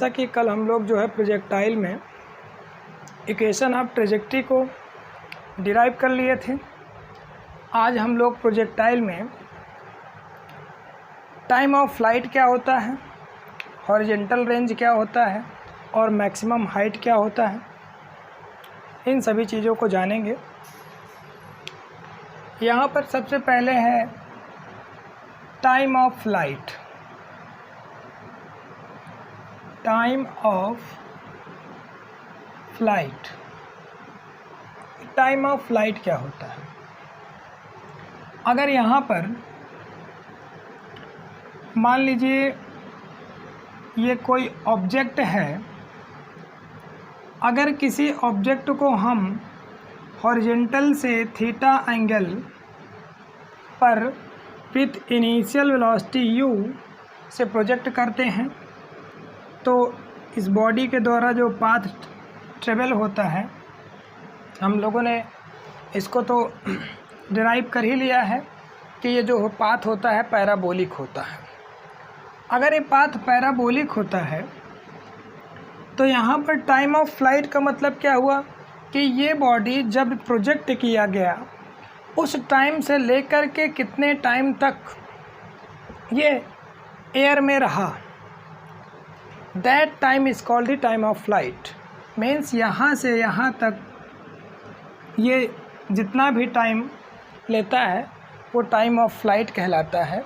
जैसा कि कल हम लोग जो है प्रोजेक्टाइल में इक्वेशन ऑफ ट्रेजेक्टरी को डिराइव कर लिए थे, आज हम लोग प्रोजेक्टाइल में टाइम ऑफ फ्लाइट क्या होता है, हॉरिजॉन्टल रेंज क्या होता है और मैक्सिमम हाइट क्या होता है, इन सभी चीज़ों को जानेंगे। यहाँ पर सबसे पहले है time of flight. Time of flight, time of flight क्या होता है? अगर यहाँ पर मान लीजिए ये कोई ऑब्जेक्ट है, अगर किसी ऑब्जेक्ट को हम हॉरिजॉन्टल से थीटा एंगल पर विथ इनिशियल वेलोसिटी u से प्रोजेक्ट करते हैं तो इस बॉडी के द्वारा जो पाथ ट्रेवल होता है, हम लोगों ने इसको तो डिराइव कर ही लिया है कि ये जो पाथ होता है पैराबोलिक होता है। अगर ये पाथ पैराबोलिक होता है तो यहाँ पर टाइम ऑफ फ्लाइट का मतलब क्या हुआ कि ये बॉडी जब प्रोजेक्ट किया गया उस टाइम से लेकर के कितने टाइम तक ये एयर में रहा, that time is called the time of flight. Means यहाँ से यहाँ तक ये जितना भी टाइम लेता है वो टाइम ऑफ फ्लाइट कहलाता है।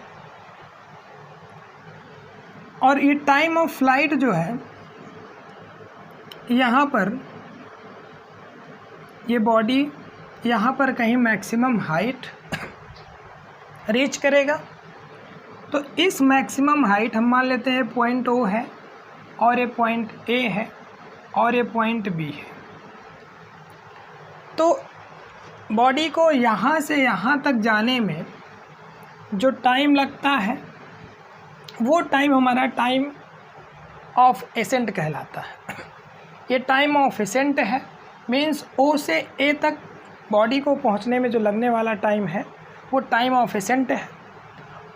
और ये टाइम ऑफ फ्लाइट जो है, यहाँ पर ये बॉडी यहाँ पर कहीं मैक्सिमम हाइट रीच करेगा, तो इस मैक्सिमम हाइट हम मान लेते हैं पॉइंट O है और ये पॉइंट A है और ये पॉइंट B है। तो बॉडी को यहाँ से यहाँ तक जाने में जो टाइम लगता है वो टाइम हमारा टाइम ऑफ एसेंट कहलाता है। ये टाइम ऑफ एसेंट है, मीन्स O से A तक बॉडी को पहुँचने में जो लगने वाला टाइम है वो टाइम ऑफ एसेंट है,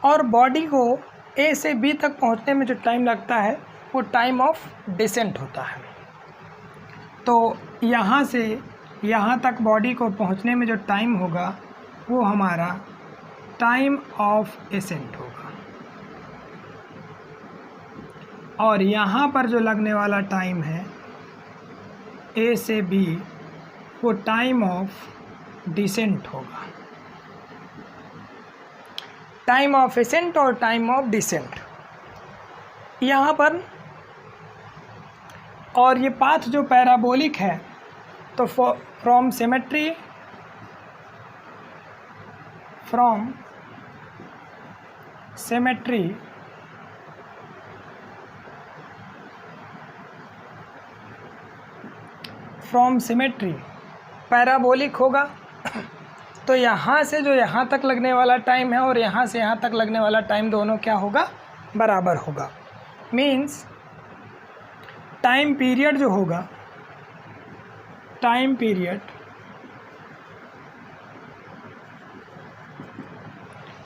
और बॉडी को A से B तक पहुँचने में जो टाइम लगता है वो टाइम ऑफ डिसेंट होता है। तो यहाँ से यहाँ तक बॉडी को पहुँचने में जो टाइम होगा वो हमारा टाइम ऑफ एसेंट होगा, और यहाँ पर जो लगने वाला टाइम है A से B वो टाइम ऑफ डिसेंट होगा। टाइम ऑफ एसेंट और टाइम ऑफ डिसेंट यहाँ पर। और ये पाथ जो पैराबोलिक है तो फ्रॉम सिमेट्री पैराबोलिक होगा। तो यहाँ से जो यहाँ तक लगने वाला टाइम है और यहाँ से यहाँ तक लगने वाला टाइम दोनों क्या होगा, बराबर होगा। मीन्स टाइम पीरियड जो होगा, टाइम पीरियड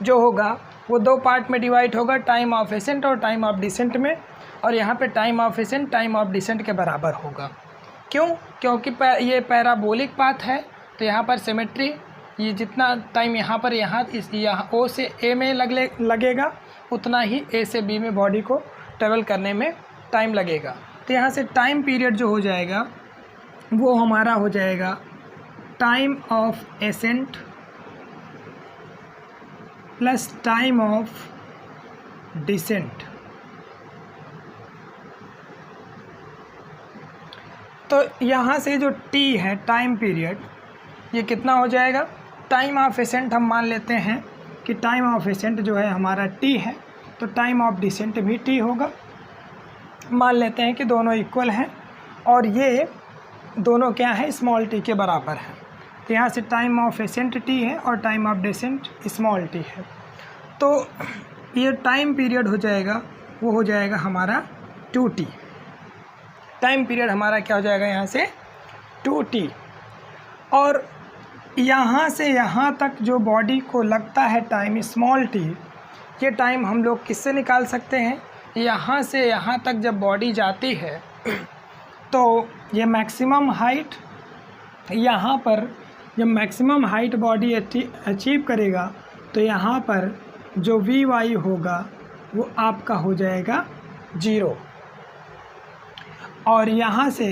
जो होगा वो दो पार्ट में डिवाइड होगा, टाइम ऑफ एसेंट और टाइम ऑफ डिसेंट में। और यहाँ पे time of ascent time of descent के बराबर होगा। क्यों? क्योंकि ये पैराबोलिक पाथ है, तो यहाँ पर सिमेट्री, ये जितना टाइम यहाँ पर यहाँ O से A में लगेगा उतना ही A से B में बॉडी को ट्रेवल करने में टाइम लगेगा। तो यहाँ से टाइम पीरियड जो हो जाएगा वो हमारा हो जाएगा time of ascent plus time of descent. तो यहाँ से जो T है टाइम पीरियड, ये कितना हो जाएगा? टाइम ऑफ एसेंट हम मान लेते हैं कि टाइम ऑफ एसेंट जो है हमारा T है, तो टाइम ऑफ डिसेंट भी T होगा। मान लेते हैं कि दोनों इक्वल हैं और ये दोनों क्या है, स्मॉल t के बराबर है। तो यहाँ से टाइम ऑफ एसेंट T है और time of descent small t है। तो ये टाइम पीरियड हो जाएगा, वो हो जाएगा हमारा 2t। टाइम पीरियड हमारा क्या हो जाएगा यहाँ से 2t। और यहाँ से यहाँ तक जो बॉडी को लगता है टाइम स्मॉल t, ये टाइम हम लोग किससे निकाल सकते हैं? यहाँ से यहाँ तक जब बॉडी जाती है तो ये मैक्सिमम हाइट, यहाँ पर जब मैक्सिमम हाइट बॉडी अचीव करेगा तो यहाँ पर जो वी वाई होगा वो आपका हो जाएगा 0, और यहाँ से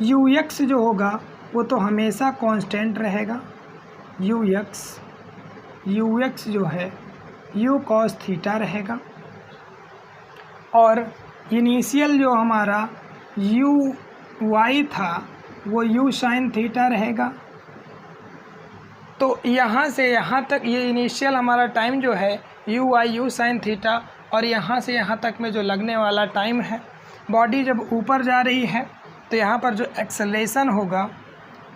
यू एक्स जो होगा वो तो हमेशा कांस्टेंट रहेगा। यू एक्स जो है यू कॉस थीटा रहेगा, और इनिशियल जो हमारा यू वाई था वो यू साइन थीटा रहेगा। तो यहाँ से यहाँ तक ये इनिशियल हमारा टाइम जो है you why you sine theta, और यहाँ से यहाँ तक में जो लगने वाला टाइम है, बॉडी जब ऊपर जा रही है तो यहाँ पर जो एक्सेलरेशन होगा,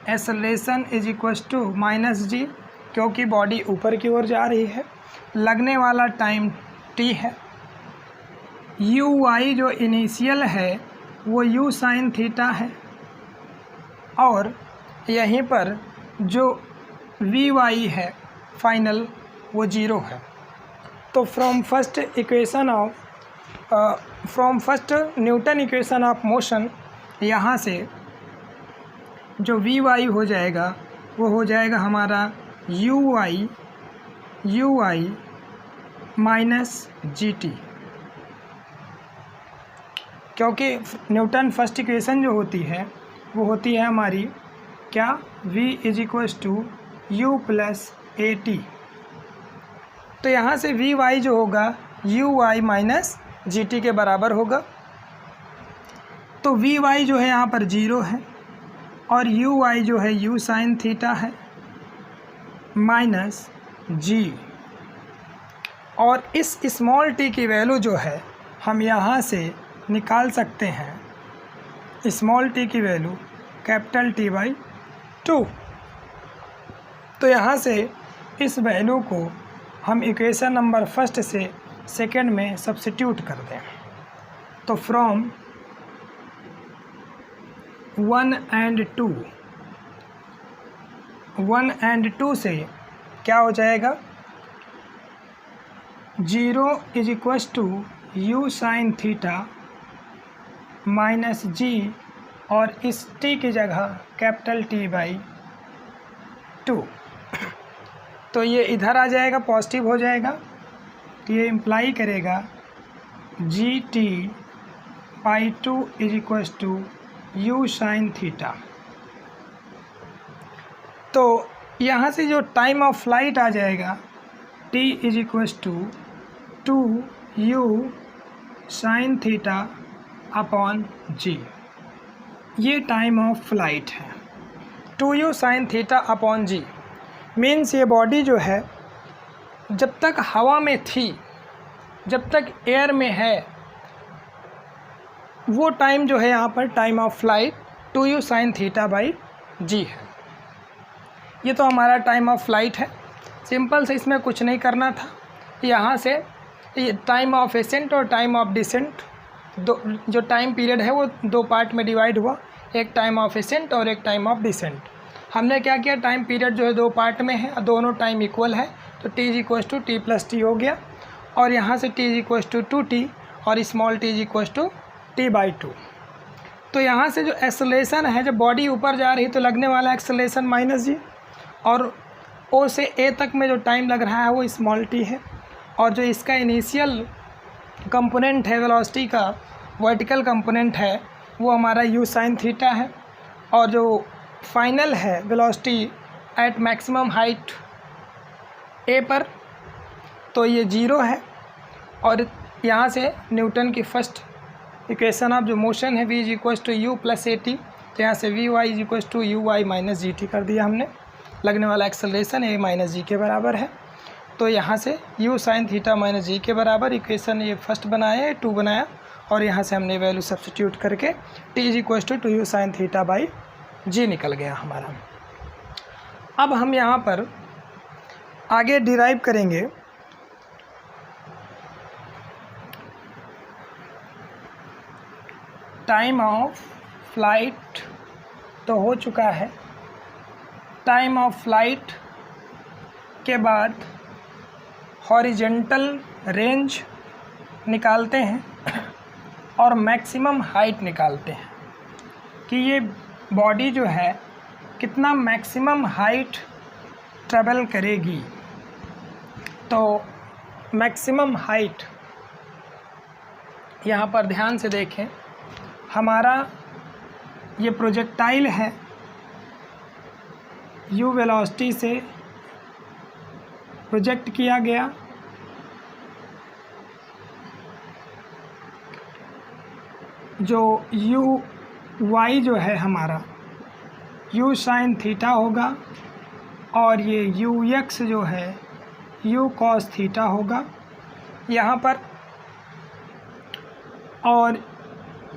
acceleration is equals to minus g, क्योंकि बॉडी ऊपर की ओर जा रही है। लगने वाला टाइम टी है। यू वाई जो इनिशियल है वो यू साइन थीटा है, और यहीं पर जो वी वाई है फाइनल वो 0 है। तो from first Newton equation of motion, यहाँ से जो वी वाई हो जाएगा वो हो जाएगा हमारा u y minus g t, क्योंकि न्यूटन फर्स्ट इक्वेशन जो होती है वो होती है हमारी क्या, v is equals to u plus a t. तो यहाँ से वी वाई जो होगा u y minus g t के बराबर होगा। तो वी वाई जो है यहाँ पर 0 है, और यू वाई जो है यू साइन थीटा है माइनस जी, और इस स्मॉल टी की वैल्यू जो है हम यहाँ से निकाल सकते हैं स्मॉल टी की वैल्यू कैपिटल टी बाई 2। तो यहाँ से इस वैल्यू को हम इक्वेशन नंबर फर्स्ट से सेकंड में सब्स्टिट्यूट कर दें, तो फ्रॉम 1 and 2 से क्या हो जाएगा, 0 is equals to u sine theta minus g, और इस टी की जगह कैपिटल टी बाई 2। तो ये इधर आ जाएगा, पॉजिटिव हो जाएगा, तो ये इम्प्लाई करेगा g t by 2 is equals to u sine theta. तो यहाँ से जो टाइम ऑफ फ्लाइट आ जाएगा t is equals to 2 u sine theta upon g, ये टाइम ऑफ फ्लाइट है। 2 u sine theta upon g means ये बॉडी जो है जब तक हवा में थी, जब तक एयर में है, वो टाइम जो है यहाँ पर time of flight 2 u sine theta by g है। ये तो हमारा टाइम ऑफ फ्लाइट है, सिंपल से, इसमें कुछ नहीं करना था। यहाँ से ये टाइम ऑफ एसेंट और टाइम ऑफ डिसेंट, जो टाइम पीरियड है वो 2 पार्ट में डिवाइड हुआ, एक टाइम ऑफ एसेंट और एक टाइम ऑफ डिसेंट। हमने क्या किया, टाइम पीरियड जो है 2 पार्ट में है, दोनों टाइम इक्वल है, तो t is equal to t plus t हो गया, और यहाँ से t is equal to 2t और small t is equal to t by 2। तो यहाँ से जो एक्सेलरेशन है, जब बॉडी ऊपर जा रही है तो लगने वाला एक्सेलरेशन माइनस जी, और ओ से ए तक में जो टाइम लग रहा है वो स्मॉल टी है, और जो इसका इनिशियल कंपोनेंट है वेलोसिटी का, वर्टिकल कंपोनेंट है, वो हमारा यू साइन थीटा है, और जो फाइनल है वेलोसिटी एट मैक्सिमम हाइट ए पर, तो ये 0 है। और यहाँ से न्यूटन की फर्स्ट इक्वेशन ऑफ जो मोशन है v is equal to u plus a t, तो यहाँ से v y is equal to u y minus g t कर दिया हमने। लगने वाला एक्सेलरेशन ए माइनस जी के बराबर है, तो यहाँ से यू साइन थीटा माइनस जी के बराबर इक्वेशन ये फर्स्ट बनाया, 2 बनाया, और यहाँ से हमने वैल्यू सब्स्टिट्यूट करके t is equal to u sine theta by g निकल गया हमारा। अब हम यहाँ पर आगे डिराइव करेंगे टाइम ऑफ फ्लाइट, तो हो चुका है। टाइम ऑफ फ्लाइट के बाद हॉरिजेंटल रेंज निकालते हैं। और मैक्सिमम हाइट निकालते हैं कि ये बॉडी जो है कितना मैक्सिमम हाइट ट्रेवल करेगी। तो मैक्सिमम हाइट यहाँ पर ध्यान से देखें, हमारा ये प्रोजेक्टाइल है, u वेलोसिटी से प्रोजेक्ट किया गया, जो y जो है हमारा u साइन थीटा होगा और ये ux जो है u कॉस थीटा होगा यहाँ पर। और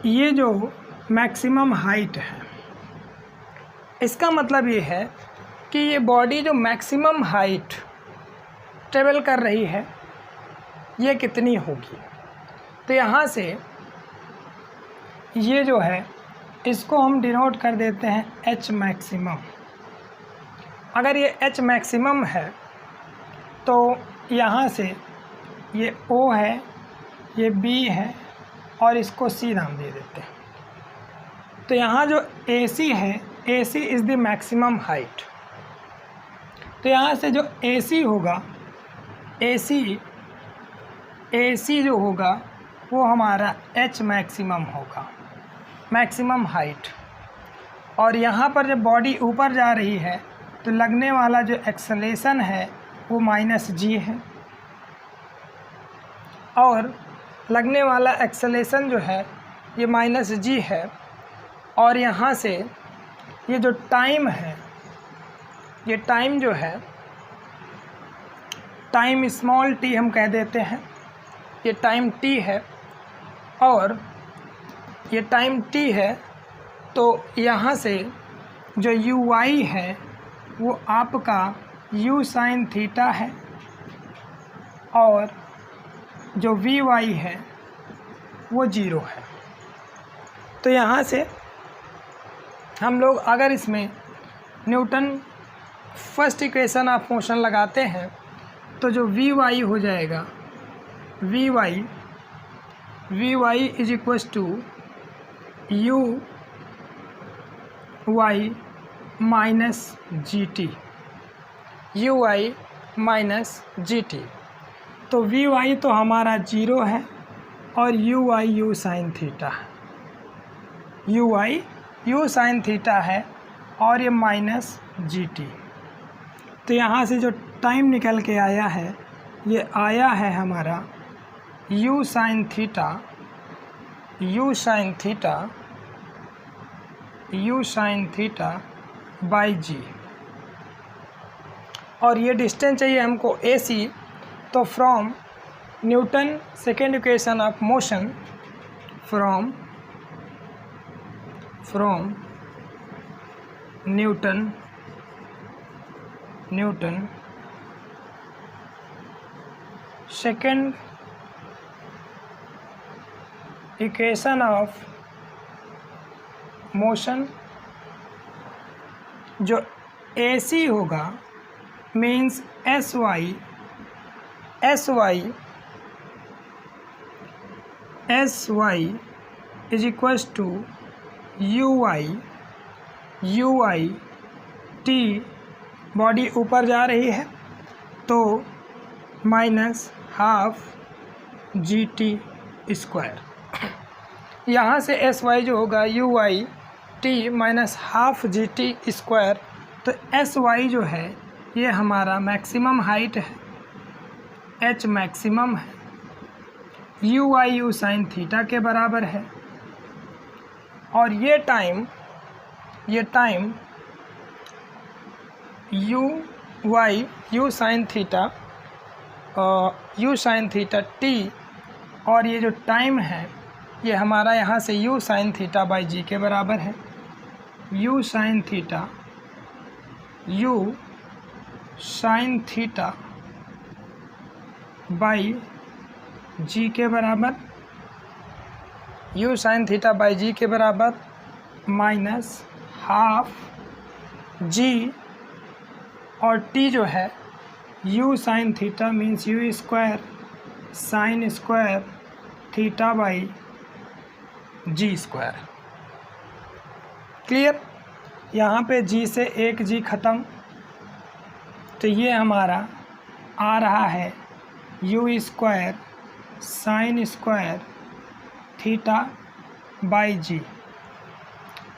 ये जो मैक्सिमम हाइट है, इसका मतलब ये है कि ये बॉडी जो मैक्सिमम हाइट ट्रेवल कर रही है ये कितनी होगी। तो यहाँ से ये जो है इसको हम डिनोट कर देते हैं h मैक्सिमम। अगर ये h मैक्सिमम है तो यहाँ से ये O है, ये B है और इसको C नाम दे देते हैं। तो यहाँ जो AC है, AC is the maximum height. तो यहाँ से जो AC होगा, AC जो होगा वो हमारा h मैक्सिमम होगा, मैक्सिमम हाइट। और यहाँ पर जब बॉडी ऊपर जा रही है तो लगने वाला जो एक्सेलेरेशन है वो -g है, और लगने वाला एक्सेलेरेशन जो है ये -g है। और यहाँ से ये जो टाइम है, ये टाइम जो है, टाइम स्मॉल t हम कह देते हैं, ये टाइम t है और ये टाइम t है। तो यहाँ से जो uy है वो आपका u साइन थीटा है और जो vy है वो 0 है। तो यहाँ से हम लोग अगर इसमें Newton first equation of motion लगाते हैं तो जो vy हो जाएगा, vy is equals to u y minus gt, uy minus gt। तो vy तो हमारा 0 है और uy u साइन थीटा है, uy u साइन थीटा है और ये माइनस gt। तो यहाँ से जो टाइम निकल के आया है ये आया है हमारा u sine theta by g। और ये डिस्टेंस चाहिए हमको AC। तो from Newton second equation of motion, from Newton second equation of motion, जो AC होगा means SY is equals to UY T, body ऊपर जा रही है तो माइनस हाफ GT स्क्वायर। यहाँ से SY जो होगा UY T minus half GT square. तो SY जो है ये हमारा मैक्सिमम हाइट है, H मैक्सिमम है, UY U साइन थीटा के बराबर है। और ये time UY U sine theta T, और ये जो टाइम है ये हमारा यहाँ से U sine theta by G के बराबर है, U sine theta by G के बराबर, U sine theta by G के बराबर माइनस हाफ G। और T जो है U sine theta means U square sine square theta by g square. Clear? यहाँ पे जी से एक जी ख़त्म, तो ये हमारा आ रहा है u square sine square theta by g,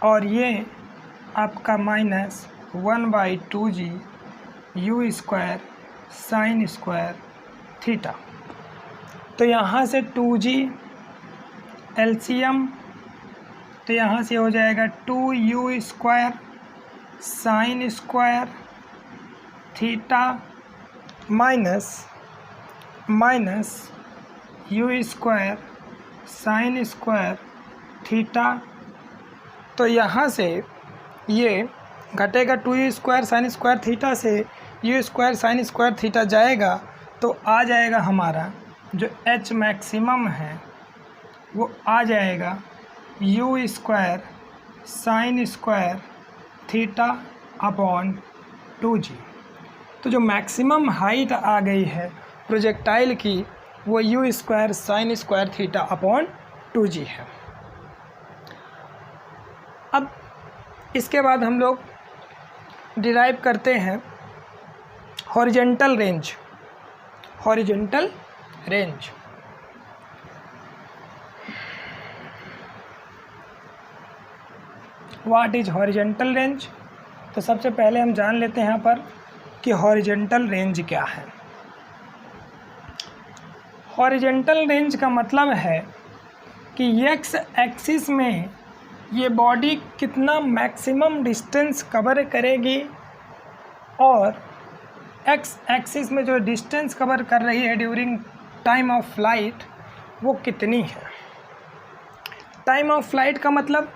और ये आपका minus 1/2g u square sine square theta. तो यहाँ से 2g एलसीएम, तो यहाँ से हो जाएगा 2u square sine square theta minus u square sine square theta. तो यहाँ से ये घटेगा 2u square sine square theta से u square sine square theta जाएगा, तो आ जाएगा हमारा जो h मैक्सिमम है वो आ जाएगा you square sine square theta upon 2g। तो जो मैक्सिमम हाइट आ गई है प्रोजेक्टाइल की वो you square sine square theta upon 2g है। अब इसके बाद हम लोग डिराइव करते हैं horizontal range. What is horizontal range? तो सबसे पहले हम जान लेते हैं यहाँ पर कि हॉरिजॉन्टल रेंज क्या है। हॉरिजॉन्टल रेंज का मतलब है कि एक्स एक्सिस में ये बॉडी कितना मैक्सिमम डिस्टेंस कवर करेगी और एक्स एक्सिस में जो डिस्टेंस कवर कर रही है ड्यूरिंग टाइम ऑफ फ्लाइट वो कितनी है। टाइम ऑफ फ्लाइट का मतलब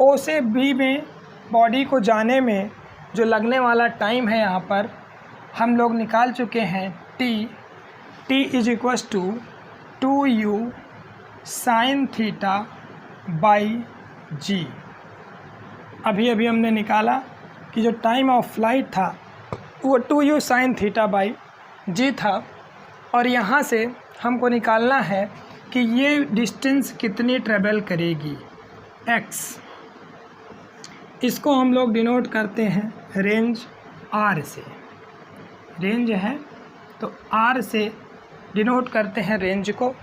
ओ से बी में बॉडी को जाने में जो लगने वाला टाइम है यहाँ पर हम लोग निकाल चुके हैं t is equals to 2u sine theta by g. अभी हमने निकाला कि जो टाइम ऑफ फ्लाइट था वो 2u साइन थीटा बाई जी था, और यहाँ से हमको निकालना है कि ये डिस्टेंस कितनी ट्रेवल करेगी x। इसको हम लोग डिनोट करते हैं रेंज r से। रेंज है तो r से डिनोट करते हैं रेंज को।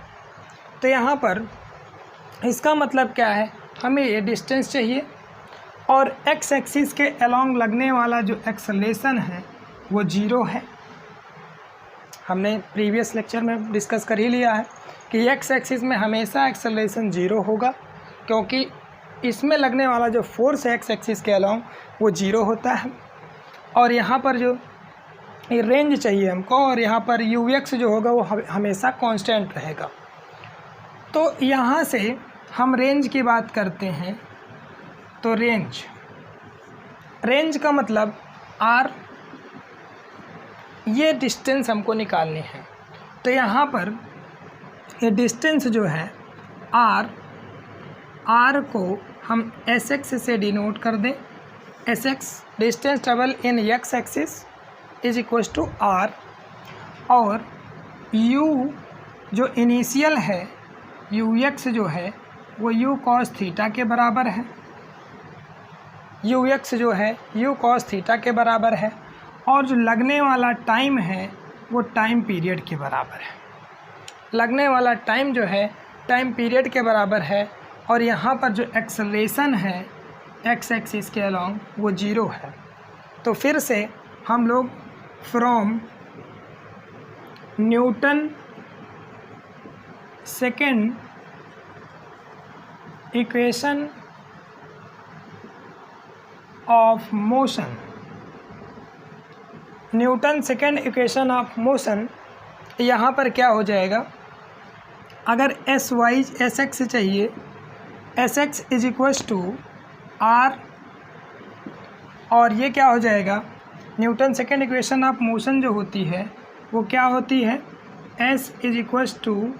तो यहाँ पर इसका मतलब क्या है, हमें ये डिस्टेंस चाहिए और x एक्सिस के अलोंग लगने वाला जो एक्सेलरेशन है वो 0 है। हमने प्रीवियस लेक्चर में डिस्कस कर ही लिया है कि x एक्सिस में हमेशा एक्सेलरेशन 0 होगा, क्योंकि इसमें लगने वाला जो फोर्स है x एक्सिस के अलोंग वो 0 होता है। और यहाँ पर जो ये रेंज चाहिए हमको, और यहाँ पर ux जो होगा वो हमेशा कांस्टेंट रहेगा। तो यहाँ से हम रेंज की बात करते हैं, तो रेंज का मतलब r, ये डिस्टेंस हमको निकालनी है। तो यहाँ पर ये डिस्टेंस जो है r को हम sx से डिनोट कर दें। sx distance travel in x axis is equal to r, और u जो इनिशियल है ux जो है वो u cos थीटा के बराबर है। ux जो है u cos थीटा के बराबर है, और जो लगने वाला टाइम है वो टाइम पीरियड के बराबर है। लगने वाला टाइम जो है टाइम पीरियड के बराबर है, और यहाँ पर जो एक्सेलरेशन है x एक्सिस के अलोंग वो 0 है। तो फिर से हम लोग from Newton second equation of motion, Newton second equation of motion, यहाँ पर क्या हो जाएगा, अगर एस एक्स चाहिए, s x is equals to r, और ये क्या हो जाएगा, Newton second equation of motion जो होती है वो क्या होती है, s is equals to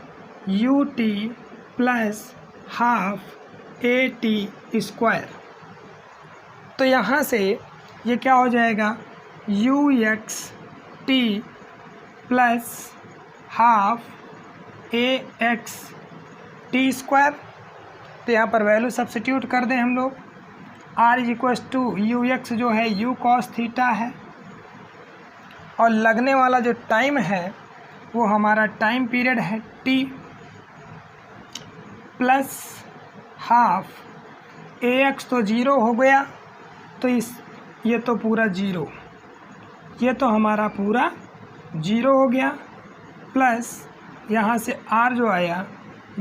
u t plus half a t square. तो यहाँ से ये क्या हो जाएगा, u x t plus half ए एक्स टी स्क्वायर। तो यहाँ पर वैल्यू सब्स्टिट्यूट कर दें हम लोग। r is equal to u x जो है u cos थीटा है, और लगने वाला जो टाइम है वो हमारा टाइम पीरियड है t प्लस हाफ ax तो 0 हो गया, तो ये तो पूरा 0, ये तो हमारा पूरा 0 हो गया, प्लस यहाँ से r जो आया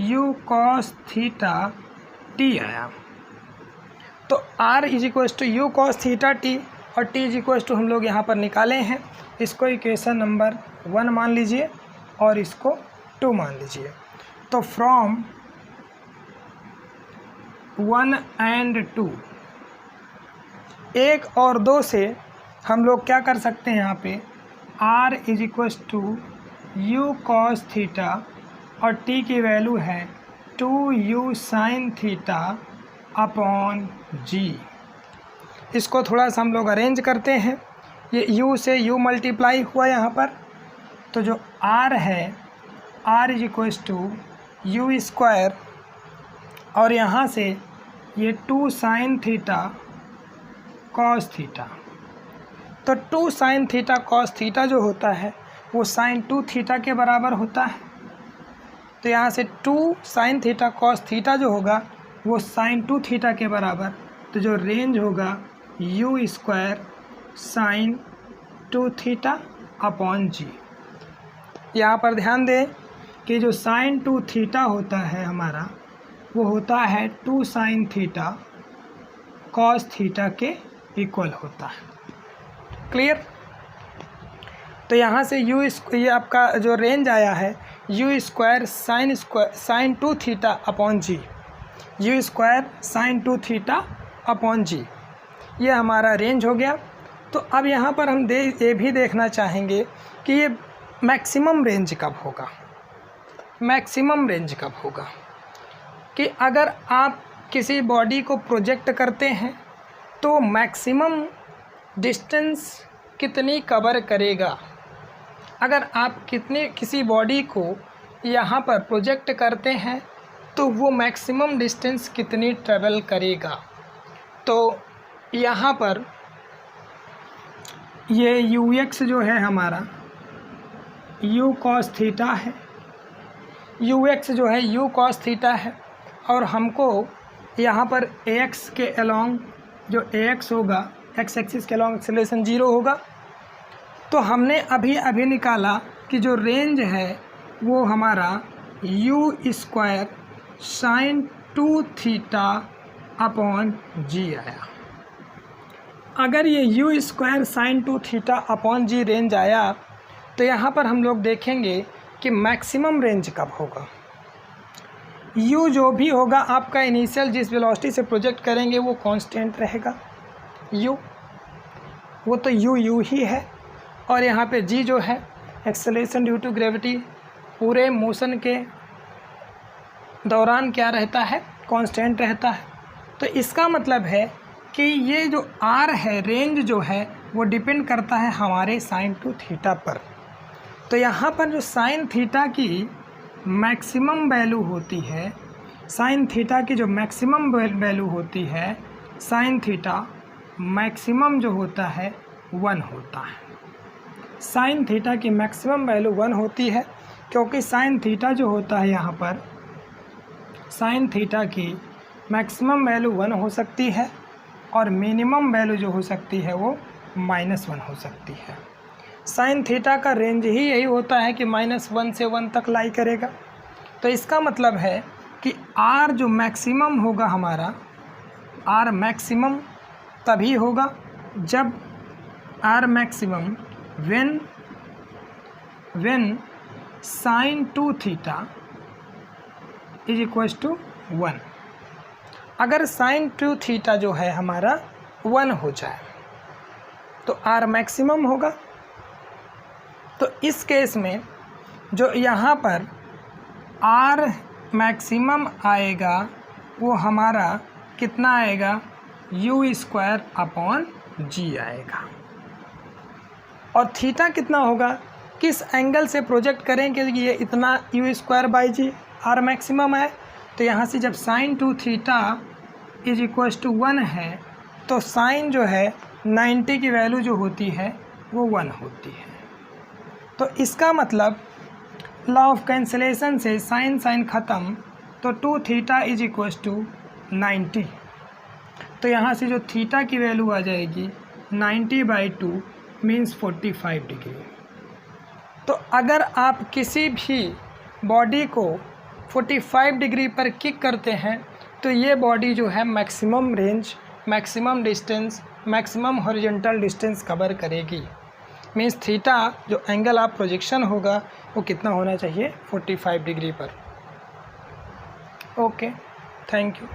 u cos थीटा t आया। तो r is equal to u cos theta t और t इज इक्वल टू हम लोग यहाँ पर निकाले हैं। इसको इक्वेशन नंबर 1 मान लीजिए और इसको 2 मान लीजिए। तो फ्रॉम 1 and 2, 1 और 2 से हम लोग क्या कर सकते हैं, यहाँ पे r is equal to u cos theta और t की वैल्यू है 2u sin theta upon g। इसको थोड़ा सा हम लोग अरेंज करते हैं। ये u से u मल्टीप्लाई हुआ यहाँ पर, तो जो r है r is equal to u square और यहाँ से ये 2 sin थीटा cos थीटा। तो 2 sin थीटा cos थीटा जो होता है वो sin 2 थीटा के बराबर होता है। तो यहाँ से 2 sin थीटा cos थीटा जो होगा वो sin 2 थीटा के बराबर, तो जो रेंज होगा u square sin 2 theta upon g. यहाँ पर ध्यान दें कि जो sin 2 थीटा होता है हमारा वो होता है 2 sin थीटा cos थीटा के इक्वल होता है। क्लियर? तो यहाँ से ये आपका जो रेंज आया है u square sine 2 theta upon g, u square sine 2 theta upon g, ये हमारा रेंज हो गया। तो अब यहाँ पर हम ये भी देखना चाहेंगे कि ये मैक्सिमम रेंज कब होगा। मैक्सिमम रेंज कब होगा कि अगर आप किसी बॉडी को प्रोजेक्ट करते हैं तो मैक्सिमम डिस्टेंस कितनी कवर करेगा। अगर आप किसी बॉडी को यहाँ पर प्रोजेक्ट करते हैं तो वो मैक्सिमम डिस्टेंस कितनी ट्रेवल करेगा। तो यहाँ पर ये यू एक्स जो है हमारा यू cos थीटा है, यू एक्स जो है यू cos थीटा है, और हमको यहाँ पर ax के अलोंग जो ax होगा x एक्सिस के अलोंग एक्सेलरेशन 0 होगा। तो हमने अभी निकाला कि जो रेंज है वो हमारा u square sine 2 theta upon g आया। अगर ये u square sine 2 theta upon g range आया तो यहाँ पर हम लोग देखेंगे कि मैक्सिमम रेंज कब होगा। u जो भी होगा आपका इनिशियल जिस वेलोसिटी से प्रोजेक्ट करेंगे वो कांस्टेंट रहेगा u, वो तो u ही है, और यहाँ पे g जो है एक्सेलरेशन ड्यू टू ग्रेविटी पूरे मोशन के दौरान क्या रहता है, कांस्टेंट रहता है। तो इसका मतलब है कि ये जो r है रेंज जो है वो डिपेंड करता है हमारे साइन 2 थीटा पर। तो यहाँ पर जो साइन थीटा की मैक्सिमम वैल्यू होती है, साइन थीटा की जो मैक्सिमम वैल्यू होती है, साइन थीटा मैक्सिमम जो होता है 1 होता है। साइन थीटा की मैक्सिमम वैल्यू 1 होती है, क्योंकि साइन थीटा जो होता है यहाँ पर साइन थीटा की मैक्सिमम वैल्यू 1 हो सकती है और मिनिमम वैल्यू जो हो सकती है वो -1 हो सकती है। साइन थीटा का रेंज ही यही होता है कि -1 से 1 तक लाई करेगा। तो इसका मतलब है कि r जो मैक्सिमम होगा हमारा, r मैक्सिमम तभी होगा जब r maximum when sine 2 theta is equal to 1। अगर साइन 2 थीटा जो है हमारा 1 हो जाए तो r मैक्सिमम होगा। तो इस केस में जो यहाँ पर r मैक्सिमम आएगा वो हमारा कितना आएगा, यू स्क्वायर अपॉन जी आएगा। और थीटा कितना होगा, किस एंगल से प्रोजेक्ट करेंगे ये इतना u square by g, r maximum है तो यहाँ से जब sine 2 theta is equals to 1 है तो साइन जो है 90 की वैल्यू जो होती है वो 1 होती है। तो इसका मतलब लॉ ऑफ कैंसिलेशन से साइन साइन ख़त्म, तो 2 थीटा इज इक्वल्स टू 90। तो यहाँ से जो थीटा की वैल्यू आ जाएगी 90/2 मीन्स 45 डिग्री। तो अगर आप किसी भी बॉडी को 45 डिग्री पर किक करते हैं तो ये बॉडी जो है maximum range, maximum distance, maximum horizontal distance cover करेगी। मीन्स थीटा जो एंगल ऑफ प्रोजेक्शन होगा वो कितना होना चाहिए, 45 डिग्री पर। Okay, thank you.